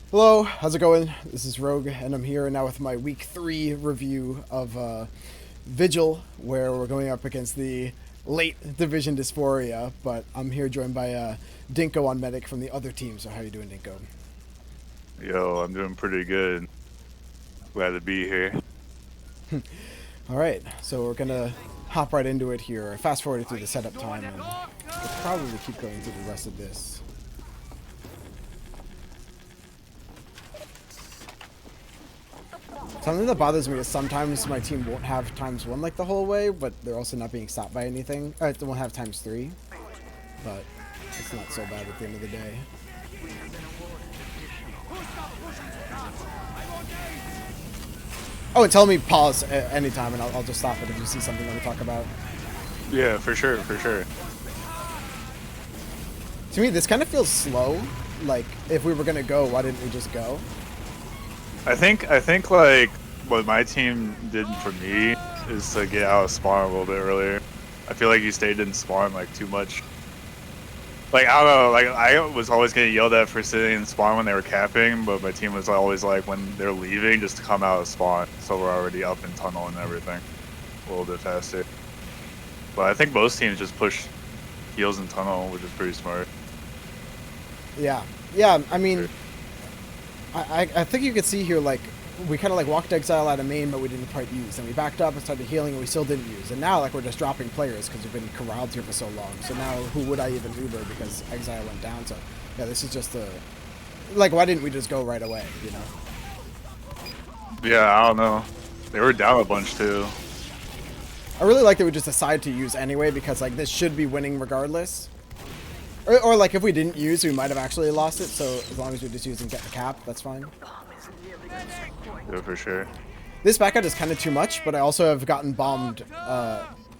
Hello, how's it going? This is Rogue, and I'm here now with my Week 3 review of Vigil, where we're going up against the late Division Dysphoria, but I'm here joined by Dinko on Medic from the other team, so how you doing, Dinko? Yo, I'm doing pretty good. Glad to be here. Alright, so we're gonna hop right into it here. Fast forward through the setup time, and we'll probably keep going through the rest of this. Something that bothers me is sometimes my team won't have ×1 like the whole way, but they're also not being stopped by anything. They won't have ×3, but it's not so bad at the end of the day. Oh, and tell me pause at any time, and I'll just stop it if you see something that we talk about. Yeah, for sure, for sure. To me, this kind of feels slow. Like, if we were gonna go, why didn't we just go? I think like what my team did for me is to get out of spawn a little bit earlier. I feel like you stayed in spawn like too much. Like I don't know, like I was always getting yelled at for sitting in spawn when they were capping, but my team was always like when they're leaving just to come out of spawn, so we're already up in tunnel and everything a little bit faster. But I think most teams just push heals in tunnel, which is pretty smart. Yeah, yeah. I mean, I think you could see here, like, we kind of like walked Exile out of main, but we didn't quite use. And we backed up and started healing, and we still didn't use. And now, like, we're just dropping players because we've been corralled here for so long. So now, who would I even Uber because Exile went down? So, yeah, this is just a... Like, why didn't we just go right away, you know? Yeah, I don't know. They were down a bunch too. I really like that we just decided to use anyway because, like, this should be winning regardless. Or like, if we didn't use, we might have actually lost it. So, as long as we just use and get the cap, that's fine. Yeah, for sure. This backup is kind of too much, but I also have gotten bombed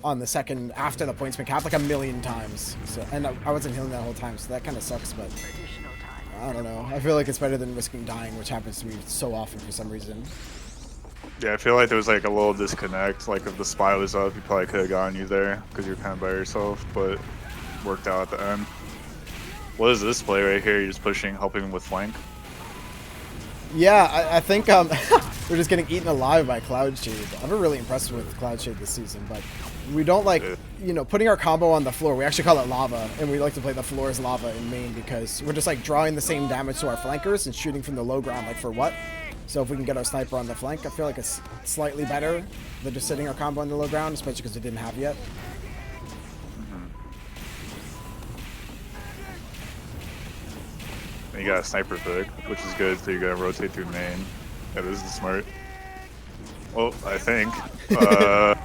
on the second after the points been capped like a million times. So, and I wasn't healing that whole time, so that kind of sucks. But I don't know. I feel like it's better than risking dying, which happens to me so often for some reason. Yeah, I feel like there was like a little disconnect. Like if the spy was up, you probably could have gotten you there because you're kind of by yourself, but worked out at the end. What is this play right here? You're just pushing, helping with flank. Yeah, I think we're just getting eaten alive by Cloud Shade. I've been really impressed with Cloud Shade this season, but we don't like, you know, putting our combo on the floor. We actually call it lava, and we like to play the floor as lava in main because we're just like drawing the same damage to our flankers and shooting from the low ground, like for what? So if we can get our sniper on the flank, I feel like it's slightly better than just sitting our combo on the low ground, especially because it didn't have yet. And you got a sniper pick, which is good, so you gotta rotate through main. Yeah, this is smart. Well, I think. Yeah,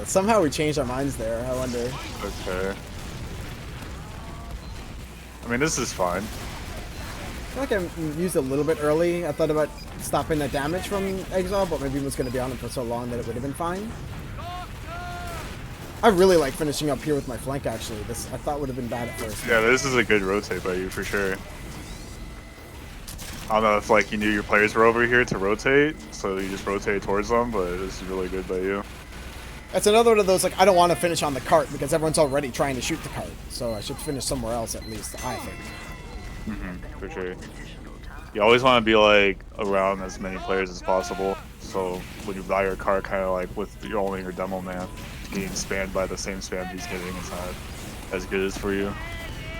somehow we changed our minds there, I wonder. Okay. I mean, this is fine. I feel like I used a little bit early. I thought about stopping the damage from Exile, but maybe it was going to be on him for so long that it would have been fine. I really like finishing up here with my flank, actually. This I thought would have been bad at first. Yeah, this is a good rotate by you for sure. I don't know if like you knew your players were over here to rotate, so you just rotate towards them, but this is really good by you. That's another one of those, like, I don't want to finish on the cart because everyone's already trying to shoot the cart. So I should finish somewhere else at least, I think. For sure. You always want to be like around as many players as possible, so when you buy your car, kind of like with your only your demo man getting spammed by the same spam he's getting, it's not as good as for you.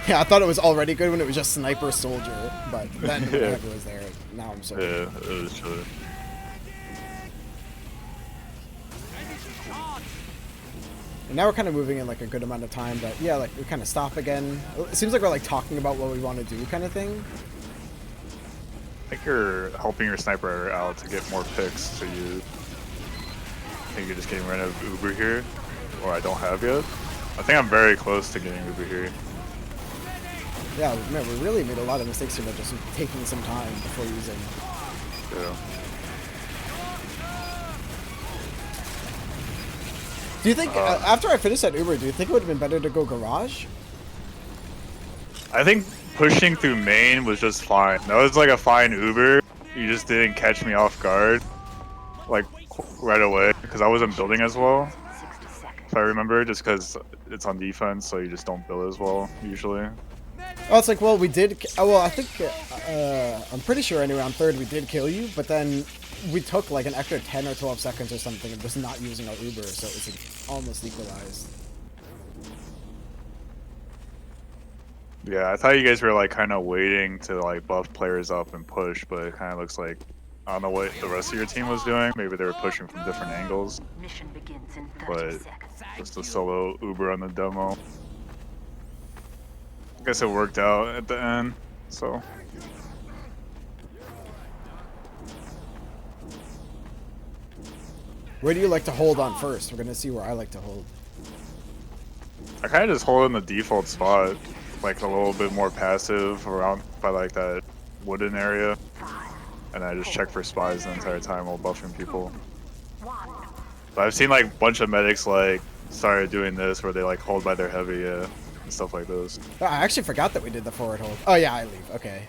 Yeah, I thought it was already good when it was just Sniper Soldier, but then whenever it was there, now I'm so good. Yeah, it was true. And now we're kind of moving in like a good amount of time, but yeah, like we kind of stop again. It seems like we're like talking about what we want to do kind of thing. I think you're helping your sniper out to get more picks to use. I think you're just getting rid of Uber here, or I don't have yet. I think I'm very close to getting Uber here. Yeah, man, we really made a lot of mistakes here by just taking some time before using. Yeah. Do you think, after I finished that Uber, do you think it would have been better to go Garage? I think pushing through main was just fine. That was like a fine Uber. You just didn't catch me off guard, like right away, because I wasn't building as well. If I remember, just because it's on defense, so you just don't build as well usually. Oh, it's like, well, we did. Well, I think I'm pretty sure anyway on third we did kill you, but then we took like an extra 10 or 12 seconds or something of just not using our Uber, so it's like almost equalized. Yeah, I thought you guys were like kind of waiting to like buff players up and push, but it kind of looks like I don't know what the rest of your team was doing. Maybe they were pushing from different angles. Mission begins in 30 But seconds. just a solo Uber on the demo. I guess it worked out at the end, so. Where do you like to hold on first? We're gonna see where I like to hold. I kind of just hold in the default spot, like a little bit more passive around by like that wooden area. And I just check for spies the entire time while buffing people. But I've seen like a bunch of medics like started doing this where they like hold by their heavy and stuff like those. I actually forgot that we did the forward hold. Oh yeah, I leave. Okay.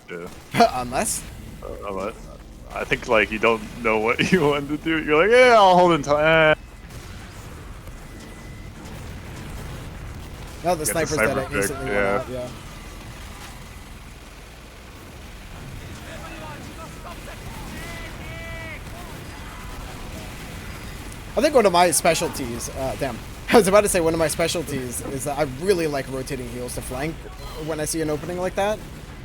Yeah. Unless. I think like you don't know what you want to do. You're like, yeah, I'll hold in time. No, the sniper's dead. I pick, instantly went yeah. out. Yeah. I think one of my specialties, damn, I was about to say one of my specialties is that I really like rotating heals to flank when I see an opening like that.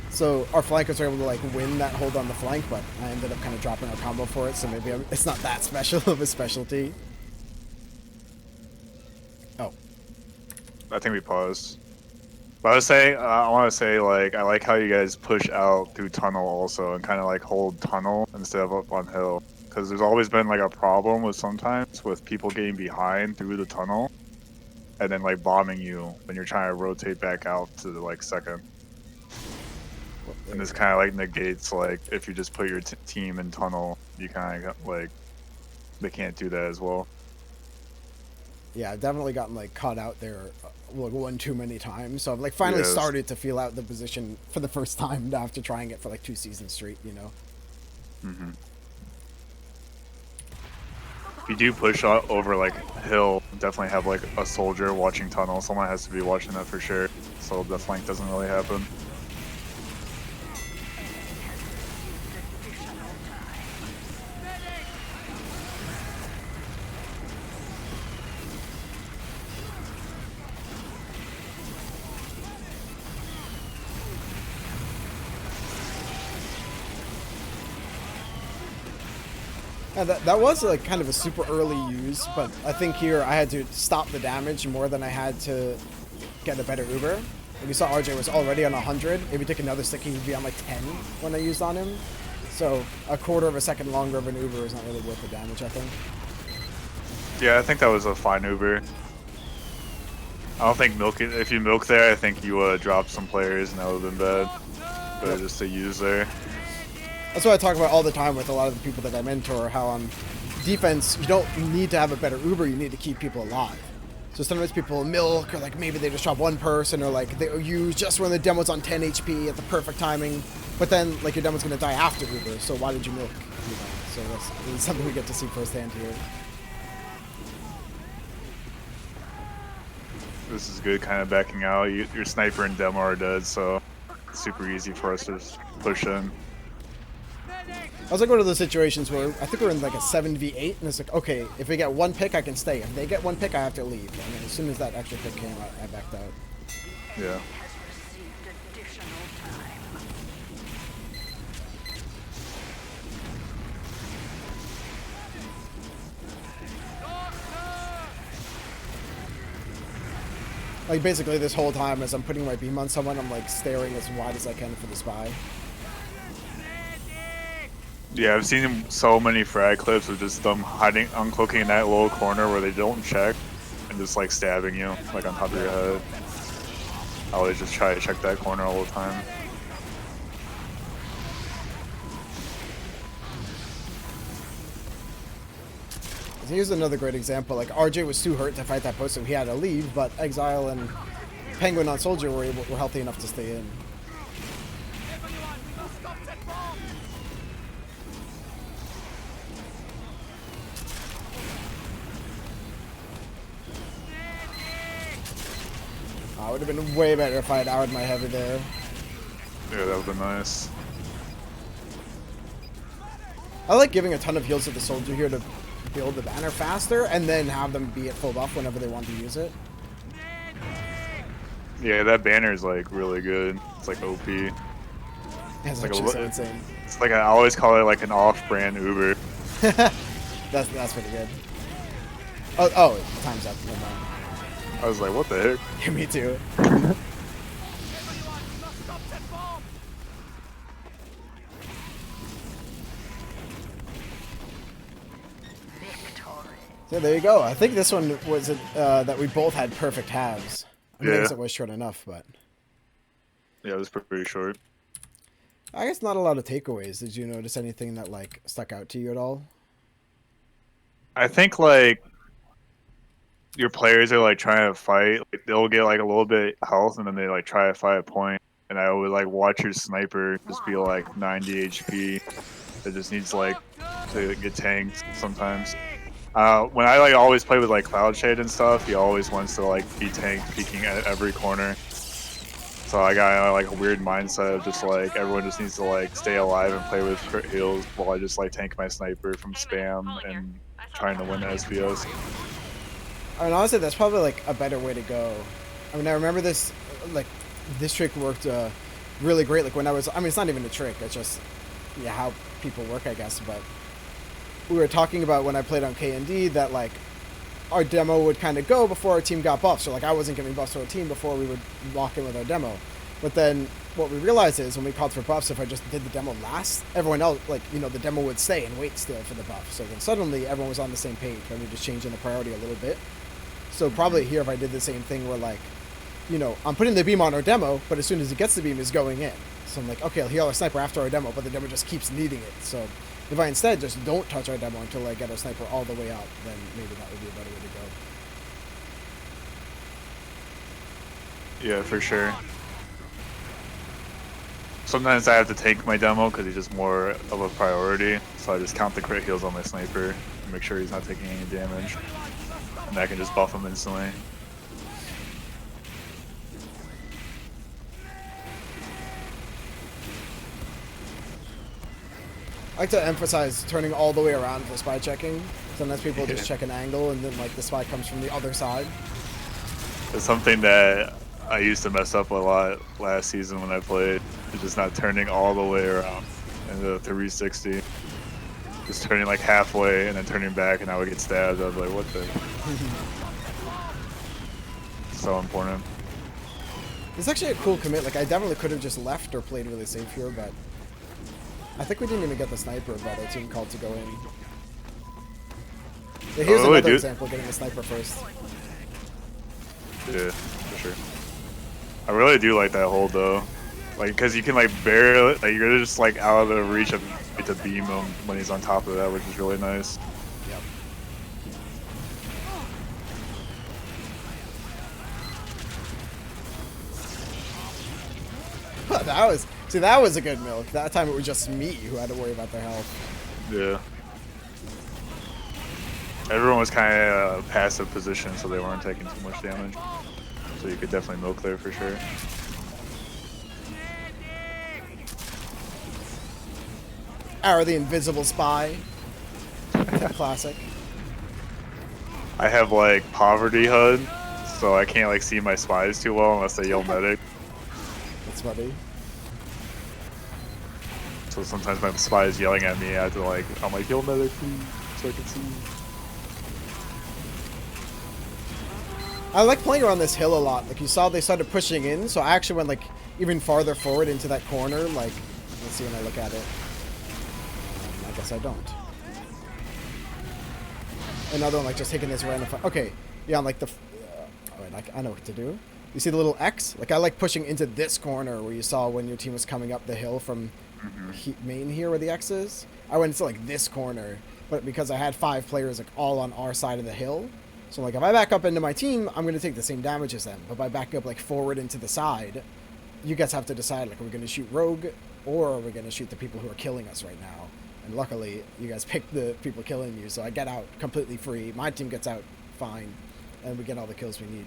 So our flankers are able to like win that hold on the flank, but I ended up kind of dropping our combo for it, so maybe it's not that special of a specialty. Oh. I think we paused. But I want to say like I like how you guys push out through tunnel also and kind of like hold tunnel instead of up on hill. Because there's always been like a problem with sometimes with people getting behind through the tunnel and then like bombing you when you're trying to rotate back out to the like second. And this kind of like negates like if you just put your team in tunnel, you kind of like they can't do that as well. Yeah, I've definitely gotten like caught out there like one too many times. So I've like finally started to feel out the position for the first time after trying it for like 2 seasons straight, you know. Mm-hmm. If you do push over like hill, definitely have like a soldier watching tunnel. Someone has to be watching that for sure, so the flank doesn't really happen. Yeah, that was like kind of a super early use, but I think here I had to stop the damage more than I had to get a better Uber. And you saw RJ was already on 100. If you take another stick, he would be on like 10 when I used on him. So a quarter of a second longer of an Uber is not really worth the damage, I think. Yeah, I think that was a fine Uber. I don't think if you milk there, I think you would have dropped some players and that would have been bad. But just to use there. That's what I talk about all the time with a lot of the people that I mentor, how on defense, you don't need to have a better Uber, you need to keep people alive. So sometimes people milk, or like maybe they just drop one person, or like they use just when the demo's on 10 HP at the perfect timing, but then like your demo's going to die after Uber, so why did you milk? You know, so that's something we get to see firsthand here. This is good, kind of backing out. Your sniper and demo are dead, so it's super easy for us to push in. I was like one of those situations where I think we're in like a 7v8, and it's like, okay, if we get one pick, I can stay. If they get one pick, I have to leave. And then as soon as that extra pick came out, I backed out. Yeah. Like basically this whole time as I'm putting my beam on someone, I'm like staring as wide as I can for the spy. Yeah, I've seen so many frag clips of just them hiding, uncloaking in that little corner where they don't check and just like stabbing you, like on top of your head. I always just try to check that corner all the time. Here's another great example. Like RJ was too hurt to fight that post, so he had to leave. But Exile and Penguin on Soldier were healthy enough to stay in. Oh, it would have been way better if I had outed my heavy there. Yeah, that would have been nice. I like giving a ton of heals to the soldier here to build the banner faster, and then have them be at full buff whenever they want to use it. Yeah, that banner is like really good. It's like OP. It's like actually so insane. It's like I always call it like an off-brand Uber. That's pretty good. Oh, time's up. Never mind. I was like, what the heck? Yeah, me too. So there you go. I think this one was that we both had perfect halves. I mean, I guess it was short enough, but yeah, it was pretty short. I guess not a lot of takeaways. Did you notice anything that like stuck out to you at all? I think like your players are like trying to fight. Like, they'll get like a little bit health and then they like try to fight a point. And I would like watch your sniper just be like 90 HP. It just needs like to get tanked sometimes. When I like always play with like Cloud Shade and stuff, he always wants to like be tanked, peeking at every corner. So I got like a weird mindset of just like everyone just needs to like stay alive and play with crit heals while I just like tank my sniper from spam and trying to win the SVS. I mean, honestly, that's probably like a better way to go. I mean, I remember this, like, this trick worked really great. Like when I mean, it's not even a trick. It's just, yeah, how people work, I guess. But we were talking about when I played on K&D that like our demo would kind of go before our team got buffs. So like I wasn't giving buffs to our team before we would lock in with our demo. But then what we realized is when we called for buffs, if I just did the demo last, everyone else, like, you know, the demo would stay and wait still for the buff. So then suddenly everyone was on the same page, and we just changing the priority a little bit. So probably here if I did the same thing where like, you know, I'm putting the beam on our demo, but as soon as he gets the beam, he's going in. So I'm like, okay, I'll heal our sniper after our demo, but the demo just keeps needing it. So if I instead just don't touch our demo until I get our sniper all the way out, then maybe that would be a better way to go. Yeah, for sure. Sometimes I have to tank my demo because he's just more of a priority. So I just count the crit heals on my sniper and make sure he's not taking any damage. And I can just buff him instantly. I like to emphasize turning all the way around for spy checking. Sometimes people just check an angle and then like the spy comes from the other side. It's something that I used to mess up a lot last season when I played. It's just not turning all the way around in the 360. Just turning like halfway and then turning back and I would get stabbed. I was like, what the? So important. It's actually a cool commit. Like I definitely could have just left or played really safe here, but I think we didn't even get the sniper, but our team called to go in. So here's another example of getting the sniper first. Yeah, for sure. I really do like that hold though. Like, cause you can like barely, like you're just like out of the reach of to beam him when he's on top of that, which is really nice. Yep. that was a good milk. That time it was just me who had to worry about their health. Yeah. Everyone was kind of passive position, so they weren't taking too much damage. So you could definitely milk there for sure. Arrow the invisible spy. Classic. I have like poverty HUD, so I can't like see my spies too well unless they yell medic. That's funny. So sometimes my spy is yelling at me, I have to like, I'm like, yell medic please, so I can see. I like playing around this hill a lot. Like you saw they started pushing in, so I actually went like even farther forward into that corner. Like, let's see when I look at it. I guess I don't. Another one like just taking this random. Okay, yeah, on like the. Alright, I know what to do. You see the little X? Like I like pushing into this corner where you saw when your team was coming up the hill from main here where the X is. I went into like this corner, but because I had 5 players like all on our side of the hill. So like if I back up into my team, I'm gonna take the same damage as them. But if I back up like forward into the side, you guys have to decide like are we gonna shoot rogue or are we gonna shoot the people who are killing us right now? And luckily you guys picked the people killing you, so I get out completely free. My team gets out fine, and we get all the kills we need.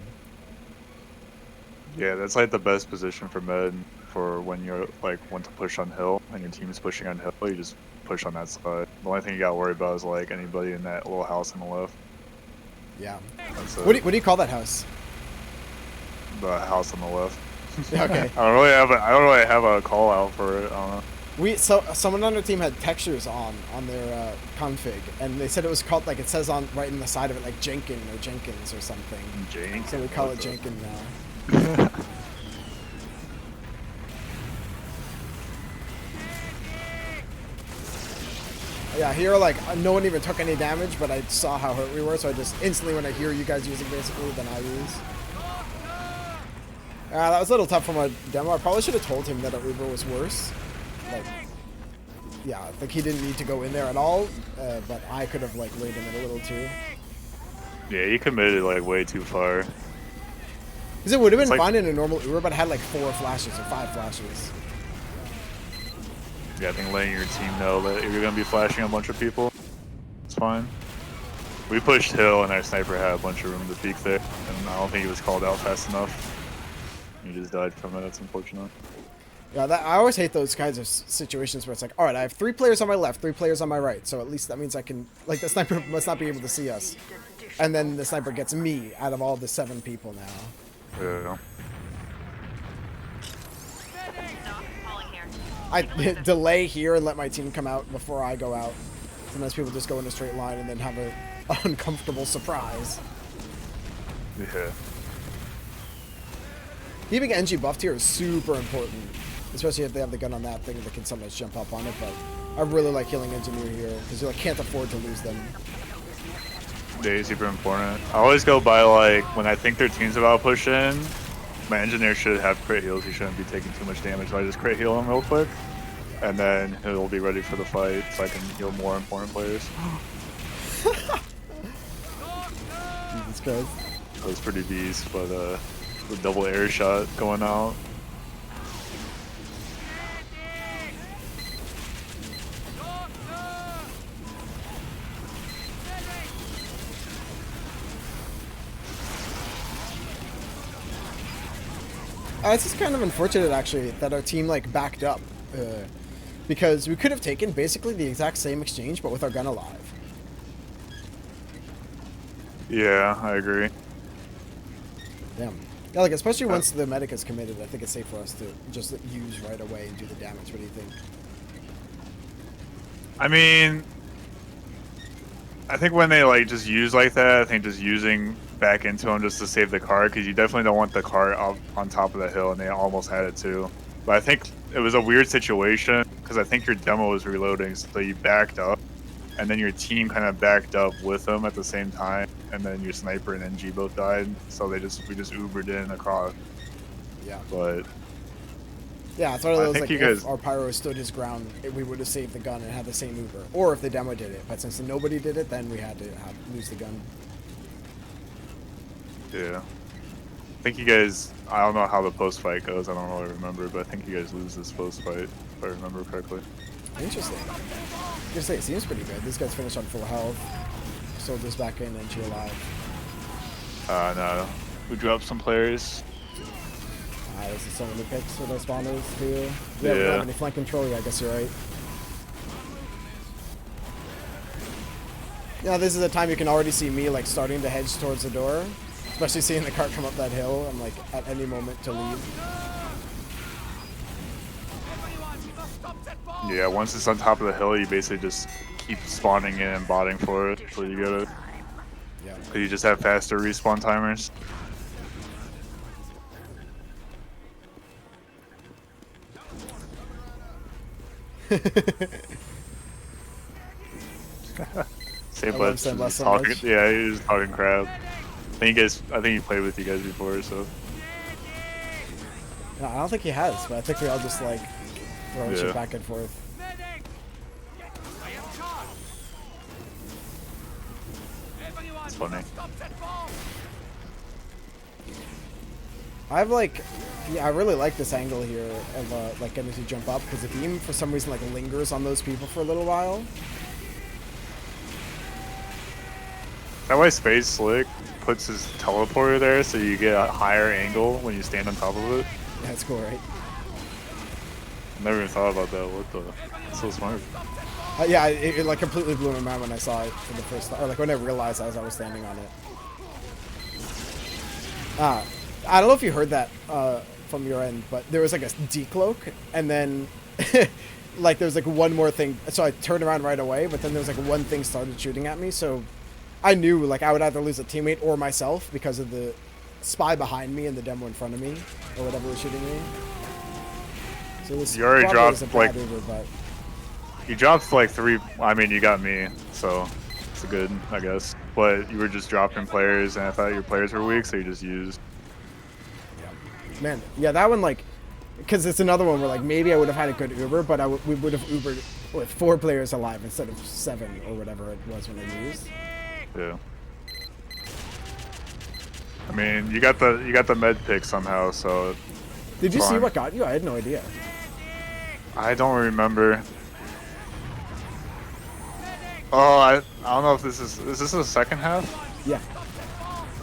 Yeah, that's like the best position for med for when you're like want to push on hill and your team is pushing on hill. You just push on that side. The only thing you gotta worry about is like anybody in that little house on the left. Yeah. That's What do you call that house? the house on the left. Okay. I don't really have a call out for it. I don't know. Someone on our team had textures on their config, and they said it was called, like, it says on right in the side of it, like Jenkin or Jenkins or something. Jenkins. So we call it Jenkin now. Yeah, here, like, no one even took any damage, but I saw how hurt we were, so I just instantly, when I hear you guys using basically, then I use. That was a little tough from a demo. I probably should have told him that our Uber was worse. Like, yeah, like he didn't need to go in there at all, but I could have, like, laid him in a little too. Yeah, you committed like way too far. Because it would have been like, fine in a normal Uber, but I had like 4 flashes or 5 flashes. Yeah, I think letting your team know that you're gonna be flashing a bunch of people, it's fine. We pushed hill and our sniper had a bunch of room to peek there, and I don't think he was called out fast enough. He just died from it. That's unfortunate. Yeah, I always hate those kinds of situations where it's like, all right, I have 3 players on my left, 3 players on my right, so at least that means I can, like, the sniper must not be able to see us. And then the sniper gets me out of all the 7 people now. Yeah. I delay here and let my team come out before I go out. Sometimes people just go in a straight line and then have an uncomfortable surprise. Yeah. Keeping NG buffed here is super important, especially if they have the gun on that thing that can sometimes jump up on it, but I really like killing Engineer here, because you like, can't afford to lose them. Yeah, super important. I always go by, like, when I think their team's about to push in, my Engineer should have crit heals. He shouldn't be taking too much damage, so I just crit heal him real quick, and then he'll be ready for the fight, so I can heal more important players. Jesus Christ. That was pretty beast, but the double air shot going out. It's just kind of unfortunate, actually, that our team, like, backed up. Because we could have taken basically the exact same exchange, but with our gun alive. Yeah, I agree. Damn. Yeah, like, especially once the medic is committed, I think it's safe for us to just use right away and do the damage. What do you think? I mean, I think when they, like, just use like that, I think just using back into them just to save the car, because you definitely don't want the car up on top of the hill, and they almost had it too. But I think it was a weird situation, because I think your demo was reloading, so you backed up, and then your team kind of backed up with them at the same time, and then your sniper and NG both died, so we just Ubered in across. Yeah. But yeah, it's one of those, like, if our pyro stood his ground, we would have saved the gun and had the same Uber. Or if the demo did it, but since nobody did it, then we had to lose the gun. Yeah. I think you guys, I don't know how the post fight goes, I don't really remember, but I think you guys lose this post fight, if I remember correctly. Interesting. I was gonna say, it seems pretty good. These guys finished on full health. Soldiers back in and she alive. No. We dropped some players. This is some of the picks for those spawners too. We Yeah. don't have any flank control, yeah, I guess you're right. Yeah, this is the time you can already see me, like, starting to hedge towards the door. Especially seeing the cart come up that hill. I'm like, at any moment to leave. Yeah, once it's on top of the hill, you basically just keep spawning in and botting for it until you get it. Yeah. Because you just have faster respawn timers. Same love Blitz Sandblast is so talking. much. Yeah, he was talking crap. I think he played with you guys before, so. No, I don't think he has, but I think we all just, like, throw shit back and forth. It's funny. I've, like, yeah, I really like this angle here of, like, getting to jump up, because the beam, for some reason, like, lingers on those people for a little while. that why Space Slick puts his teleporter there so you get a higher angle when you stand on top of it? That's cool, right? Never even thought about that. What the? That's so smart. Yeah, it like completely blew my mind when I saw it for the first time, or like when I realized as I was standing on it. I don't know if you heard that from your end, but there was like a decloak, and then like there was like one more thing. So I turned around right away, but then there was like one thing started shooting at me, so I knew like I would either lose a teammate or myself because of the spy behind me and the demo in front of me, or whatever was shooting me. So this you already dropped like Uber, but you dropped like 3. I mean, you got me, so it's good, I guess. But you were just dropping players, and I thought your players were weak, so you just used. yeah. Man, yeah, that one like, because it's another one where like maybe I would have had a good Uber, but we would have Ubered with 4 players alive instead of 7 or whatever it was when I used. Yeah. I mean, you got the med pick somehow, so. Did you see what got you? I had no idea. I don't remember. Oh, I don't know if is this the second half? Yeah.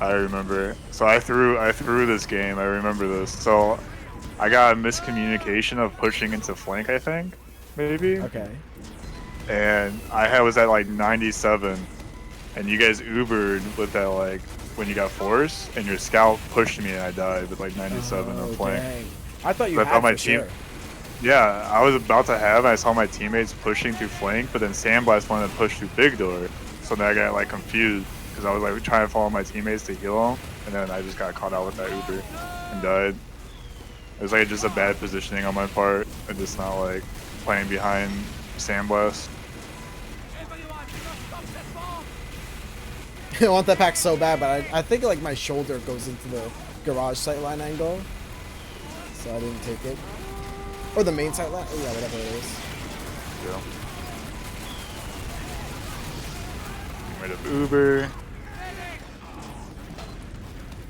I remember. So I threw this game. I remember this. So I got a miscommunication of pushing into flank, I think, maybe. Okay. And was at like 97, and you guys Ubered with that like when you got force, and your scout pushed me and I died with like 97 on flank. Dang. I thought you So had my for team. sure. Yeah, I was about to have. I saw my teammates pushing through flank, but then Sandblast wanted to push through big door. So then I got like confused because I was like trying to follow my teammates to heal them, and then I just got caught out with that Uber and died. It was like just a bad positioning on my part, and just not like playing behind Sandblast. I want that pack so bad, but I think like my shoulder goes into the garage sightline angle, so I didn't take it. Or the main sightline, oh, yeah, whatever it is. Yeah. Rid of Uber.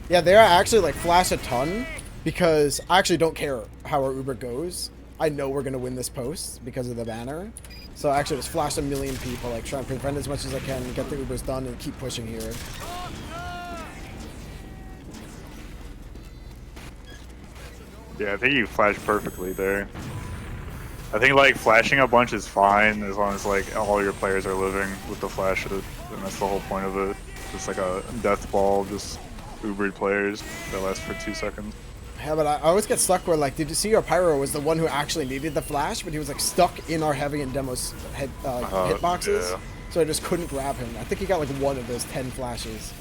Yeah, there I actually like flash a ton because I actually don't care how our Uber goes. I know we're gonna win this post because of the banner. So I actually just flash a million people, like try and prevent as much as I can, get the Ubers done, and keep pushing here. Yeah, I think you flashed perfectly there. I think like flashing a bunch is fine as long as like all your players are living with the flashes, and that's the whole point of it. It's like a death ball, just Ubered players that last for 2 seconds. Yeah, but I always get stuck where like, did you see our Pyro was the one who actually needed the flash, but he was like stuck in our heavy and demos hitboxes, yeah. so I just couldn't grab him. I think he got like 1 of those 10 flashes.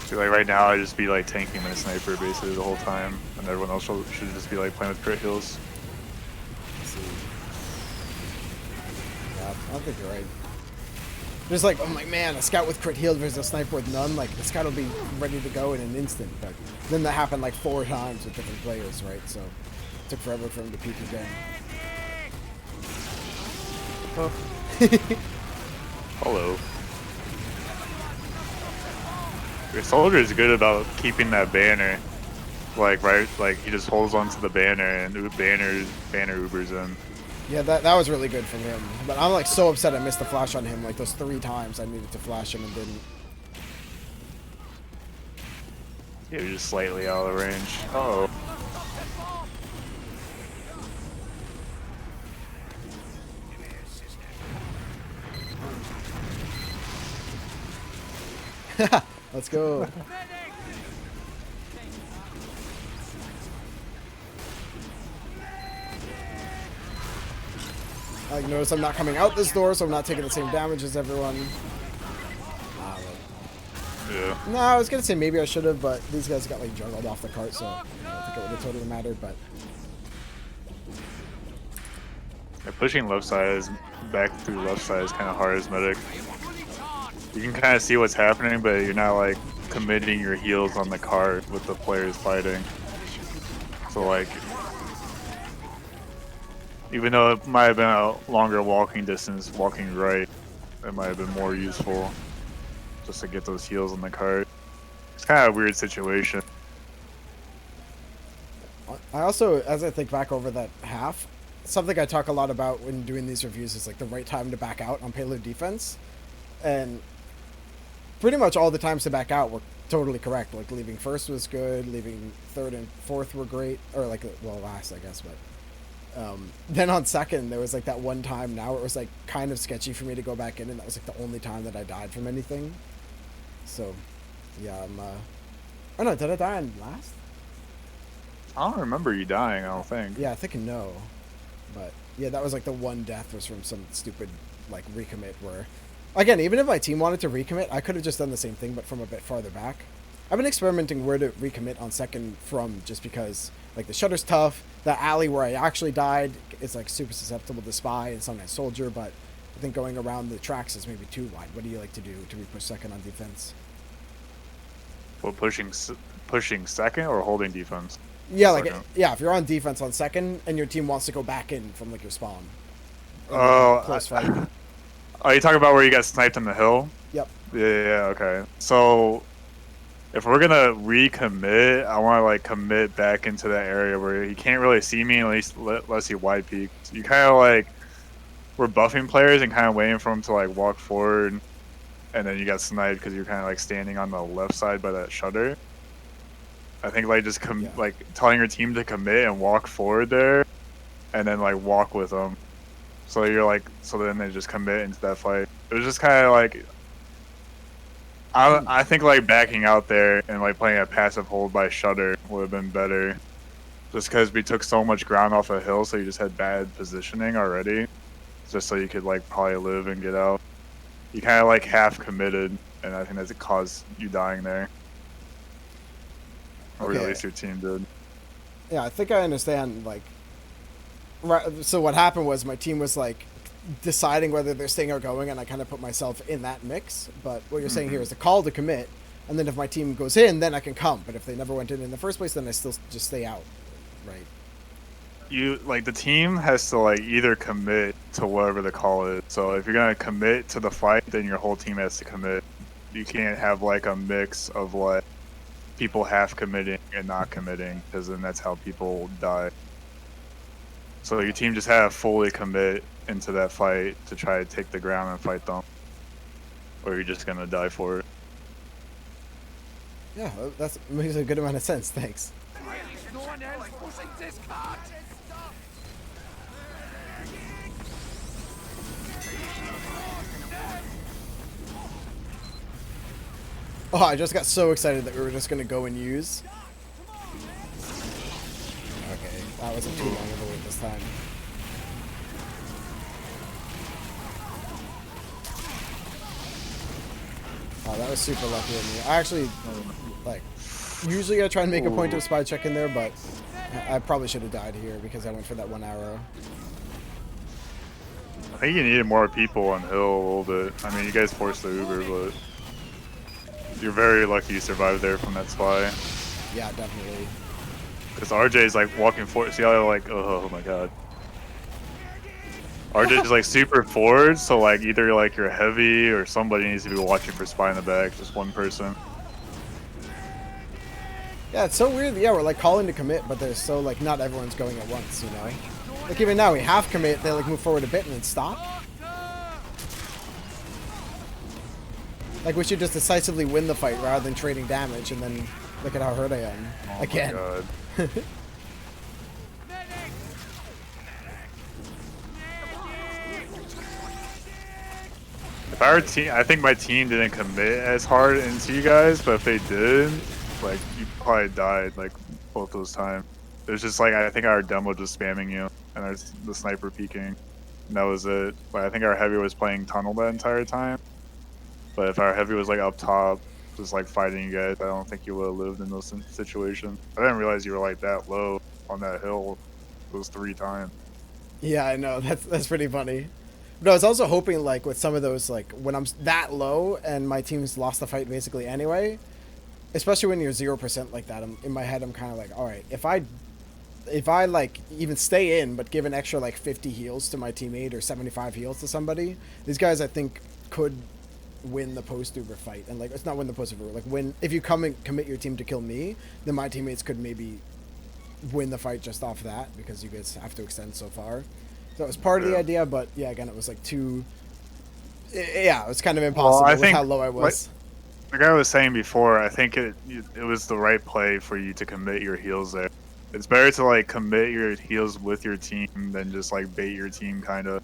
See, like right now, I just be like tanking my sniper basically the whole time, and everyone else should just be like playing with crit heals. Yeah, I think you're right. Just like, I'm like, man, a scout with crit heal versus a sniper with none, like the scout will be ready to go in an instant. But then that happened like 4 times with different players, right? So it took forever for him to peek again. Oh. Hello. Your soldier is good about keeping that banner, like right, like he just holds onto the banner and banner Ubers in. Yeah, that was really good from him. But I'm like so upset I missed the flash on him. Like those 3 times I needed to flash him and didn't. Yeah, you're just slightly out of range. Uh oh. Let's go. Like, notice I'm not coming out this door, so I'm not taking the same damage as everyone. Yeah. No, I was gonna say maybe I should have, but these guys got like juggled off the cart, so I don't think it would have totally mattered. But Yeah, pushing left side is back through left side is kind of hard as medic. You can kind of see what's happening, but you're not like committing your heals on the cart with the players fighting. So like, even though it might have been a longer walking distance, walking right, it might have been more useful just to get those heals on the cart. It's kind of a weird situation. I also, as I think back over that half, something I talk a lot about when doing these reviews is like the right time to back out on payload defense, and pretty much all the times to back out were totally correct. Like leaving first was good, leaving third and fourth were great, or like well last I guess, but then on second there was like that one time now it was like kind of sketchy for me to go back in, and that was like the only time that I died from anything. So yeah, I'm oh no, did I die on last? I don't remember you dying, I don't think. Yeah, I think no. But yeah, that was like the one death was from some stupid like recommit where, again, even if my team wanted to recommit, I could have just done the same thing but from a bit farther back. I've been experimenting where to recommit on second from, just because like the shutter's tough. The alley where I actually died is like super susceptible to spy and sometimes soldier, but I think going around the tracks is maybe too wide. What do you like to do to re-push second on defense? Well, pushing second or holding defense? Yeah, like Second. yeah, if you're on defense on second and your team wants to go back in from like your spawn. Oh, Close fight. are you talking about where you got sniped on the hill? Yep. Yeah, okay. So if we're gonna recommit, I want to like commit back into that area where he can't really see me unless he wide peeks. You kind of like we're buffing players and kind of waiting for him to like walk forward, and then you got sniped because you're kind of like standing on the left side by that shutter. I think like just like telling your team to commit and walk forward there, and then like walk with them. So you're like, so then they just commit into that fight. It was just kind of like, I think like backing out there and like playing a passive hold by shutter would have been better. Just because we took so much ground off a hill, so you just had bad positioning already. Just so you could like probably live and get out. You kind of like half committed, and I think that's caused you dying there. Or at least your team did. Yeah, I think I understand, like, right, so what happened was my team was, like, deciding whether they're staying or going, and I kind of put myself in that mix, but what you're saying here is the call to commit, and then if my team goes in, then I can come, but if they never went in the first place, then I still just stay out, right? You, like, the team has to, like, either commit to whatever the call is, so if you're gonna commit to the fight, then your whole team has to commit. You can't have, like, a mix of, like, people half committing and not committing, because then that's how people die. So your team just had to fully commit into that fight to try to take the ground and fight them, or you're just gonna die for it. Yeah, that makes a good amount of sense. Thanks. No one else pushing this cart! Oh, I just got so excited that we were just gonna go and use. Okay, that wasn't too long of a wait this time. Oh, that was super lucky of me. I actually, like, usually I try and make a point to spy check in there, but I probably should have died here because I went for that one arrow. I think you needed more people on hill a little bit. I mean, you guys forced the Uber, but you're very lucky you survived there from that spy. Yeah, definitely. Because RJ's like walking forward. See how like, oh my god. RJ's like super forward, so like either like you're heavy or somebody needs to be watching for spy in the back. Just one person. Yeah, it's so weird. Yeah, we're like calling to commit, but there's so like not everyone's going at once, you know? Like even now we half commit, they like move forward a bit and then stop. Like we should just decisively win the fight rather than trading damage, and then look at how hurt I am. Oh Again. my god. If our team, I think my team didn't commit as hard into you guys, but if they did, like you probably died like both those times. It was just like I think our demo just spamming you, and there's the sniper peeking, and that was it. But I think our heavy was playing tunnel that entire time. But if our heavy was like up top, just like fighting you guys, I don't think you would have lived in those situations. I didn't realize you were like that low on that hill those 3 times. Yeah, I know. That's pretty funny. But I was also hoping, like, with some of those, like, when I'm that low and my team's lost the fight basically anyway, especially when you're 0% like that, in my head I'm kind of like, all right, if I like even stay in but give an extra like 50 heals to my teammate or 75 heals to somebody, these guys I think could win the post-Uber fight. And like, it's not win the post-Uber, like win, if you come and commit your team to kill me, then my teammates could maybe win the fight just off that because you guys have to extend so far. So it was part of the idea, but yeah, again, it was like too. Yeah, it was kind of impossible I with think, how low I was. Like I was saying before, I think it was the right play for you to commit your heals there. It's better to like commit your heals with your team than just like bait your team, kind of.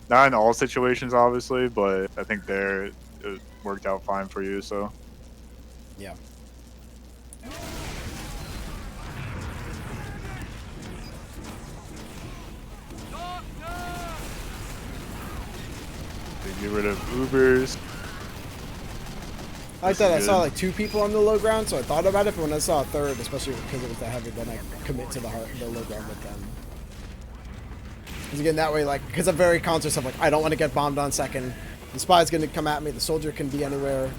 Not in all situations, obviously, but I think there it worked out fine for you. So Yeah. they get rid of Ubers. Like that, I saw like 2 people on the low ground, so I thought about it. But when I saw a third, especially because it was that heavy, then I commit to the low ground with them. Because again, that way, like, because I'm very conscious of like I don't want to get bombed on second. The spy's going to come at me. The soldier can be anywhere.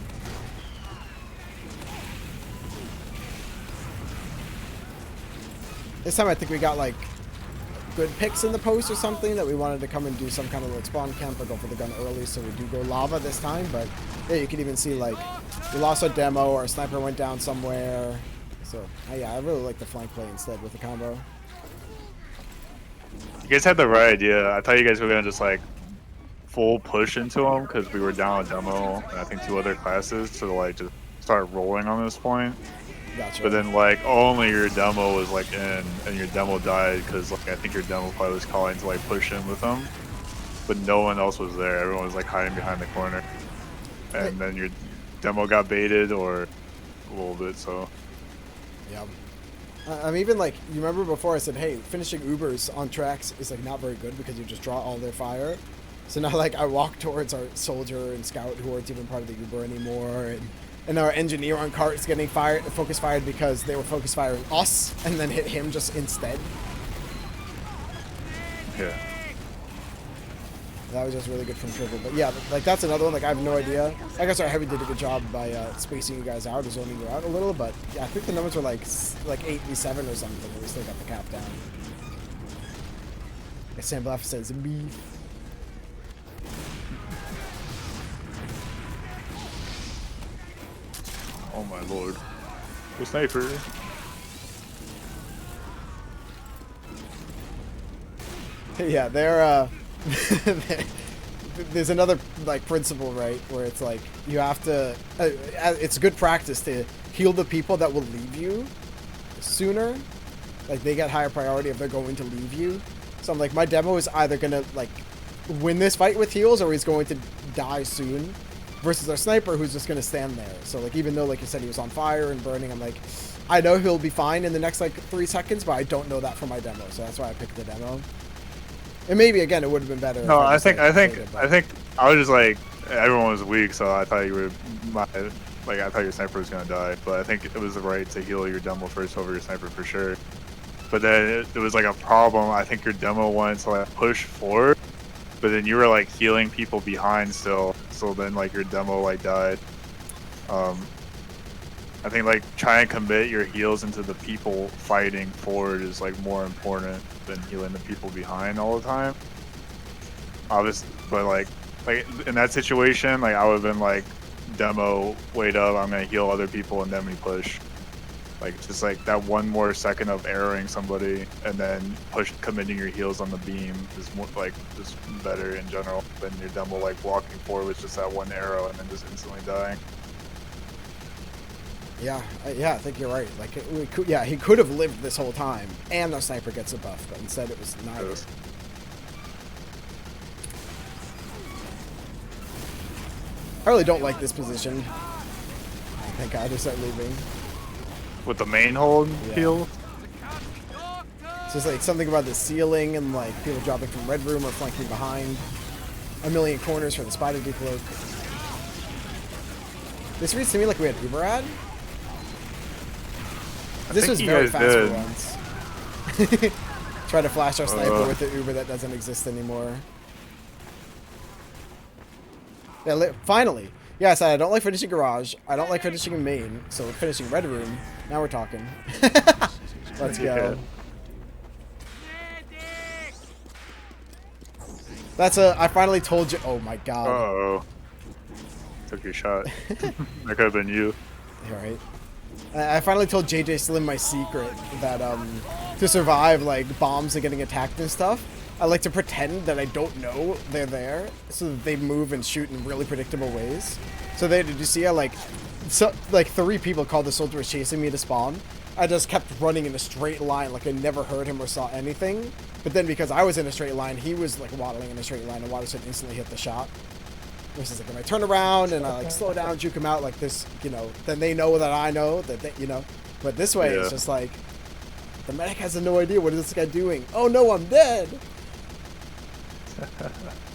This time I think we got like good picks in the post or something that we wanted to come and do some kind of like spawn camp or go for the gun early, so we do go lava this time. But yeah, you can even see like we lost our demo, or a sniper went down somewhere. So yeah, I really like the flank play instead with the combo. You guys had the right idea. I thought you guys were gonna just like full push into them because we were down a demo and I think 2 other classes to like just start rolling on this point. Gotcha. But then like only your demo was like in, and your demo died because like I think your demo probably was calling to like push in with them, but no one else was there. Everyone was like hiding behind the corner, and then your demo got baited or a little bit. So yeah. I'm even like, you remember before I said, hey, finishing Ubers on tracks is like not very good because you just draw all their fire. So now like I walk towards our soldier and scout who aren't even part of the Uber anymore, and our engineer on cart is getting focus fired because they were focus firing us and then hit him just instead. yeah. That was just really good from Triple. But yeah, like that's another one. Like I have no idea. I guess our heavy did a good job by spacing you guys out or zoning you out a little. But yeah, I think the numbers were like 8v7 or something. And we still got the cap down. Sam Bluff says beef. Oh my lord. The sniper. Yeah, they're there's another like principle, right, where it's like you have to it's good practice to heal the people that will leave you sooner. Like they get higher priority if they're going to leave you. So I'm like, my demo is either gonna like win this fight with heals or he's going to die soon, versus our sniper who's just gonna stand there. So like, even though like you said he was on fire and burning, I'm like, I know he'll be fine in the next like 3 seconds, but I don't know that for my demo, so that's why I picked the demo. And maybe again it would have been better. No, I think I was just like, everyone was weak, so I thought you were like I thought your sniper was gonna die. But I think it was right to heal your demo first over your sniper for sure. But then it was like a problem. I think your demo wanted to like push forward, but then you were like healing people behind still. So then like your demo like died. I think like try and commit your heals into the people fighting forward is like more important than healing the people behind all the time. Obviously, but like in that situation, like I would have been like, demo, wait up, I'm gonna heal other people and then we push. Like just like that one more second of arrowing somebody and then committing your heals on the beam is more like just better in general than your demo like walking forward with just that one arrow and then just instantly dying. Yeah, I think you're right. Like, yeah, he could have lived this whole time, and the sniper gets a buff, but instead it was neither. Yes. I really don't like this position. Thank God I start leaving. With the main hold heal? It's just like something about the ceiling and like people dropping from red room or flanking behind. A million corners for the spider decloak. This reads to me like we had Uber ad. This was very fast for once. Try to flash our sniper with the Uber that doesn't exist anymore. Yeah, finally. Yeah, I said I don't like finishing garage. I don't like finishing in main. So we're finishing red room. Now we're talking. Let's go. That's I finally told you. Oh my god. Uh-oh. Took your shot. That could have been you. Alright. I finally told JJ Slim my secret that to survive like bombs and getting attacked and stuff, I like to pretend that I don't know they're there, so that they move and shoot in really predictable ways. So did you see how like 3 people called the soldier was chasing me to spawn? I just kept running in a straight line like I never heard him or saw anything. But then because I was in a straight line, he was like waddling in a straight line, and Waterson instantly hit the shot. This is like when I turn around and I like slow down, juke him out like this, you know, then they know that I know that they, you know. But this way it's just like the medic has no idea what is this guy doing. Oh no, I'm dead.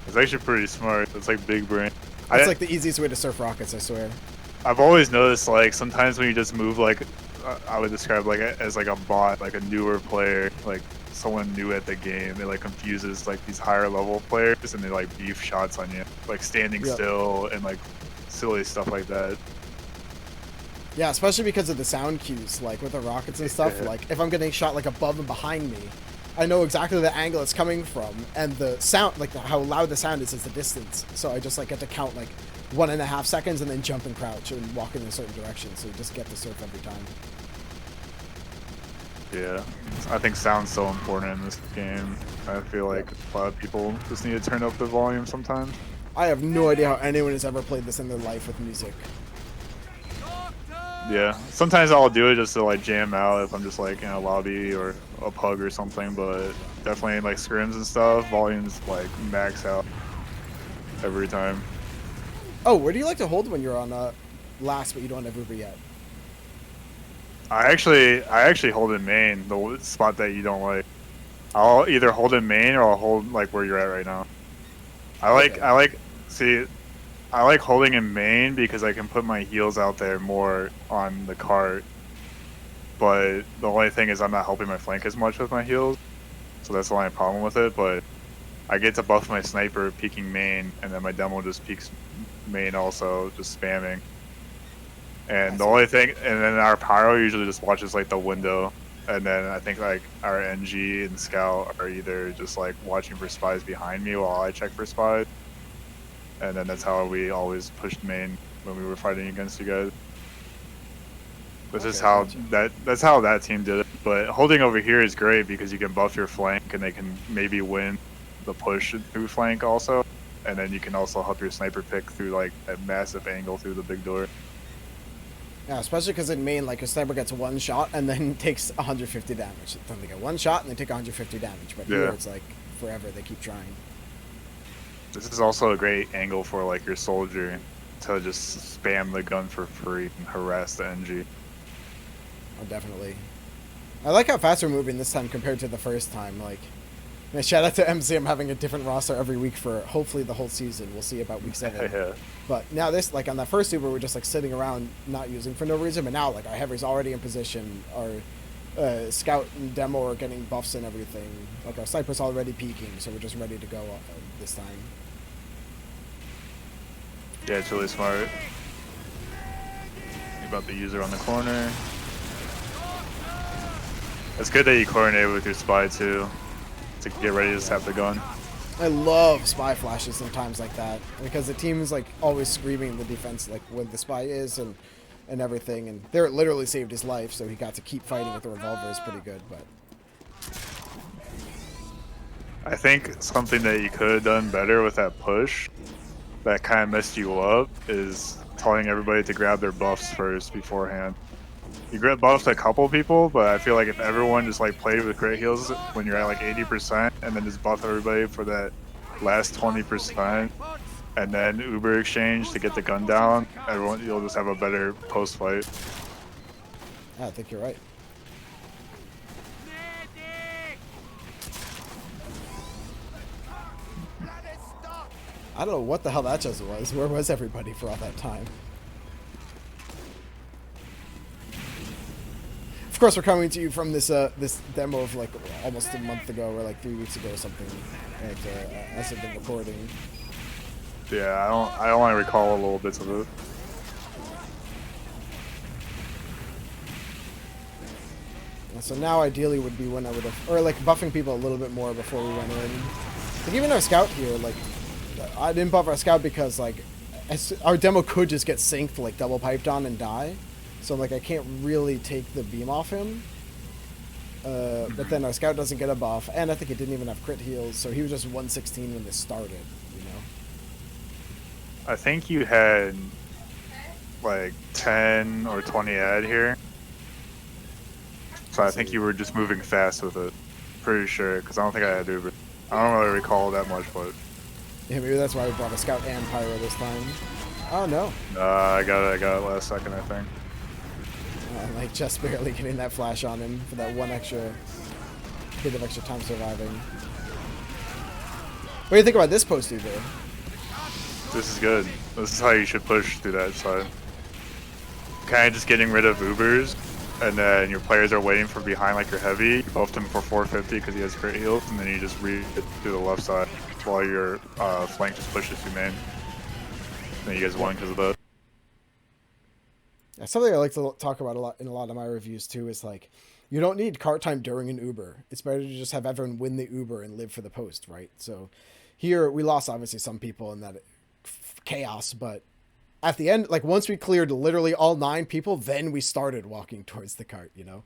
It's actually pretty smart. It's like big brain. It's like the easiest way to surf rockets, I swear. I've always noticed like sometimes when you just move like I would describe like as like a bot, like a newer player, like someone new at the game, it like confuses like these higher level players and they like beef shots on you, like standing still and like silly stuff like that. Yeah, especially because of the sound cues, like with the rockets and stuff. Like if I'm getting shot like above and behind me, I know exactly the angle it's coming from, and the sound, like how loud the sound is the distance. So I just like get to count like 1.5 seconds and then jump and crouch and walk in a certain direction. So you just get to surf every time. Yeah, I think sound's so important in this game. I feel like a lot of people just need to turn up the volume sometimes. I have no idea how anyone has ever played this in their life with music. Yeah, sometimes I'll do it just to like jam out if I'm just like in a lobby or a pug or something, but definitely like scrims and stuff, volumes like max out every time. Oh, where do you like to hold when you're on last but you don't have Uber yet? I actually hold in main, the spot that you don't like. I'll either hold in main or I'll hold like where you're at right now. I like holding in main because I can put my heels out there more on the cart. But the only thing is I'm not helping my flank as much with my heels. So that's the only problem with it, but I get to buff my sniper peeking main and then my demo just peeks main also, just spamming. And the only thing, and then our pyro usually just watches like the window, and then I think like our NG and scout are either just like watching for spies behind me while I check for spies, and then that's how we always pushed main when we were fighting against you guys. This is how that's how that team did it. But holding over here is great because you can buff your flank and they can maybe win the push through flank also, and then you can also help your sniper pick through like a massive angle through the big door. Yeah, especially because in main, like, a sniper gets 1 shot and then takes 150 damage. Then they get 1 shot and they take 150 damage. But here it's like forever, they keep trying. This is also a great angle for like your soldier to just spam the gun for free and harass the NG. Oh, definitely. I like how fast we're moving this time compared to the first time. Like, shout out to MC. I'm having a different roster every week for hopefully the whole season. We'll see about week 7. Yeah. But now this, like on that first Uber, we're just like sitting around not using for no reason. But now like our heavy's already in position. Our scout and demo are getting buffs and everything. Like our sniper's already peaking, so we're just ready to go this time. Yeah, it's really smart. You about the user on the corner. It's good that you coordinate with your spy too, to get ready to tap the gun. I love spy flashes sometimes like that because the team is like always screaming in the defense like when the spy is and everything, and there it literally saved his life, so he got to keep fighting with the revolver is pretty good. But I think something that you could have done better with that push that kind of messed you up is telling everybody to grab their buffs first beforehand. You buffed a couple people, but I feel like if everyone just like played with great heals when you're at like 80% and then just buff everybody for that last 20% and then Uber exchange to get the gun down, you'll just have a better post fight. I think you're right. I don't know what the hell that just was. Where was everybody for all that time? Of course, we're coming to you from this this demo of like almost a month ago or like 3 weeks ago or something. As of the recording. Yeah, I only recall a little bits of it. So now ideally would be when I would have, or like buffing people a little bit more before we went in. Like even our scout here, like I didn't buff our scout because like our demo could just get synced, like double piped on and die. So I'm like, I can't really take the beam off him. But then our scout doesn't get a buff, and I think it didn't even have crit heals, so he was just 116 when this started, you know? I think you had like 10 or 20 ad here. So I think you were just moving fast with it. Pretty sure, because I don't think I had Uber. I don't really recall that much, but Yeah, maybe that's why we brought a scout and pyro this time. Oh no. I got it last second, I think. Like just barely getting that flash on him for that one extra bit of extra time surviving. What do you think about this post, Uber? This is good. This is how you should push through that side. Kind of just getting rid of Ubers, and then your players are waiting for behind like you're heavy. You buffed him for 450 because he has crit heals, and then you just read it through the left side while your flank just pushes through main. Then you guys won because of that. Yeah, something I like to talk about a lot in a lot of my reviews too is like, you don't need cart time during an Uber. It's better to just have everyone win the Uber and live for the post, right? So here we lost obviously some people in that chaos, but at the end, like once we cleared literally all 9 people, then we started walking towards the cart, you know?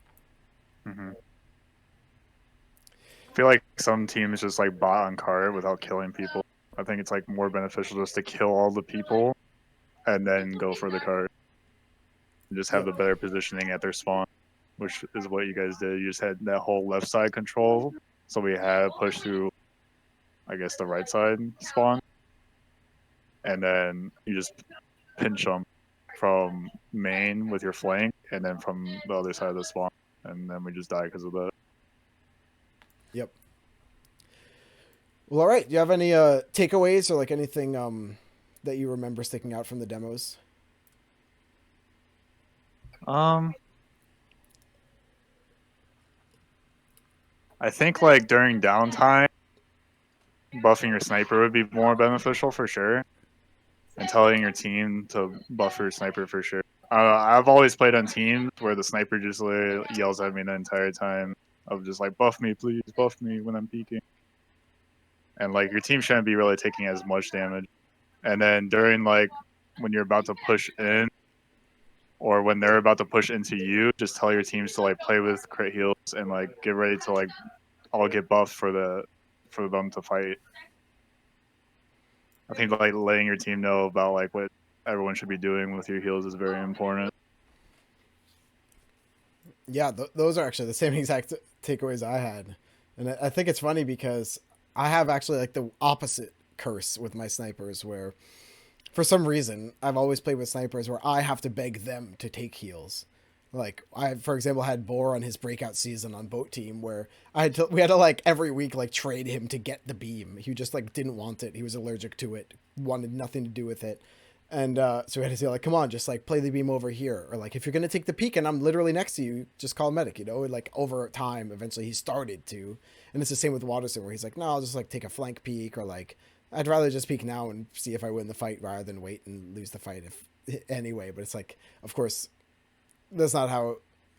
Mm-hmm. I feel like some teams just like bot on cart without killing people. I think it's like more beneficial just to kill all the people and then go for the cart. And just have the better positioning at their spawn, which is what you guys did. You just had that whole left side control, so we had push through, I guess, the right side spawn, and then you just pinch them from main with your flank, and then from the other side of the spawn, and then we just die because of that. Yep. Well, all right. Do you have any takeaways or like anything that you remember sticking out from the demos? I think like during downtime, buffing your sniper would be more beneficial for sure, and telling your team to buff your sniper for sure. I've always played on teams where the sniper just literally yells at me the entire time of just like, buff me, please, buff me when I'm peeking. And like your team shouldn't be really taking as much damage. And then during like when you're about to push in, or when they're about to push into you, just tell your teams to like play with crit heals and like get ready to like all get buffed for them to fight. I think like letting your team know about like what everyone should be doing with your heals is very important. Yeah, those are actually the same exact takeaways I had. And I think it's funny because I have actually like the opposite curse with my snipers where for some reason I've always played with snipers where I have to beg them to take heals. Like I, for example, had Boar on his breakout season on boat team where we had to like every week like trade him to get the beam. He just like didn't want it. He was allergic to it, wanted nothing to do with it. And so we had to say like, come on, just like play the beam over here. Or like, if you're going to take the peek and I'm literally next to you, just call medic, you know? And like over time, eventually he started to. And it's the same with Watterson where he's like, no, I'll just like take a flank peek, or like, I'd rather just peek now and see if I win the fight rather than wait and lose the fight if anyway. But it's like, of course, that's not how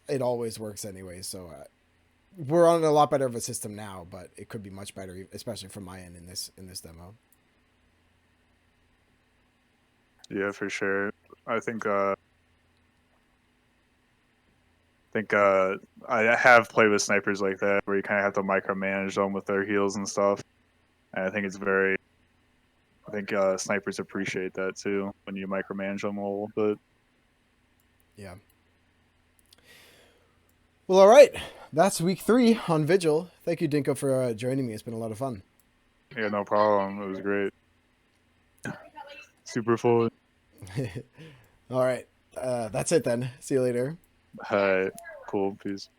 it always works anyway. So we're on a lot better of a system now, but it could be much better, especially from my end in this demo. Yeah, for sure. I think I have played with snipers like that where you kind of have to micromanage them with their heals and stuff. And I think snipers appreciate that too when you micromanage them a little bit. Yeah. Well, all right. That's week 3 on Vigil. Thank you, Dinko, for joining me. It's been a lot of fun. Yeah, no problem. It was great. Super full. All right. That's it then. See you later. Hi. Cool. Peace.